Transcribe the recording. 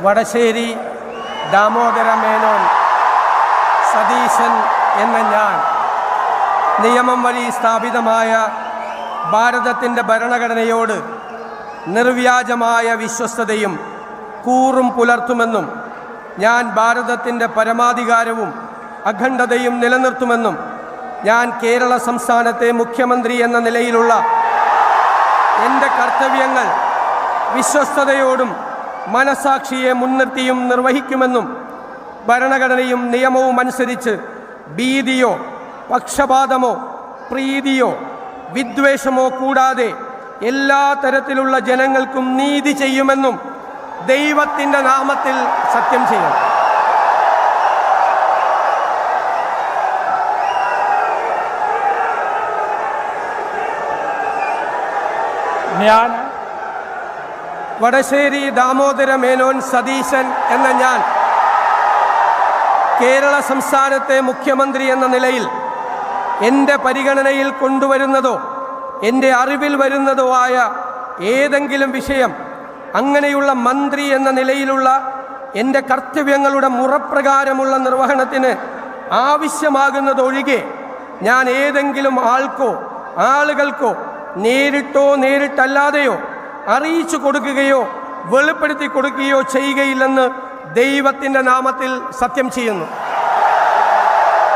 വടശ്ശേരി ദാമോദര മേനോൻ സതീശൻ എന്ന ഞാൻ നിയമം വഴി സ്ഥാപിതമായ ഭാരതത്തിൻ്റെ ഭരണഘടനയോട് നിർവ്യാജമായ വിശ്വസ്തതയും കൂറും പുലർത്തുമെന്നും ഞാൻ ഭാരതത്തിൻ്റെ പരമാധികാരവും അഖണ്ഡതയും നിലനിർത്തുമെന്നും ഞാൻ കേരള സംസ്ഥാനത്തെ മുഖ്യമന്ത്രി എന്ന നിലയിലുള്ള എൻ്റെ കർത്തവ്യങ്ങൾ വിശ്വസ്തയോടും മനസാക്ഷിയെ മുൻനിർത്തിയും നിർവഹിക്കുമെന്നും ഭരണഘടനയും നിയമവും അനുസരിച്ച് ഭീതിയോ പക്ഷപാതമോ പ്രീതിയോ വിദ്വേഷമോ കൂടാതെ എല്ലാ തരത്തിലുള്ള ജനങ്ങൾക്കും നീതി ചെയ്യുമെന്നും ദൈവത്തിൻ്റെ നാമത്തിൽ സത്യം ചെയ്യും. ഞാൻ വടശ്ശേരി ദാമോദര മേനോൻ സതീശൻ എന്ന ഞാൻ കേരള സംസ്ഥാനത്തെ മുഖ്യമന്ത്രി എന്ന നിലയിൽ എൻ്റെ പരിഗണനയിൽ കൊണ്ടുവരുന്നതോ എൻ്റെ അറിവിൽ വരുന്നതോ ആയ ഏതെങ്കിലും വിഷയം അങ്ങനെയുള്ള മന്ത്രി എന്ന നിലയിലുള്ള എൻ്റെ കർത്തവ്യങ്ങളുടെ മുറപ്രകാരമുള്ള നിർവഹണത്തിന് ആവശ്യമാകുന്നതൊഴികെ ഞാൻ ഏതെങ്കിലും ആൾക്കോ ആളുകൾക്കോ നേരിട്ടോ നേരിട്ടല്ലാതെയോ അറിയിച്ചു കൊടുക്കുകയോ വെളിപ്പെടുത്തി കൊടുക്കുകയോ ചെയ്യുകയില്ലെന്ന് ദൈവത്തിൻ്റെ നാമത്തിൽ സത്യം ചെയ്യുന്നു.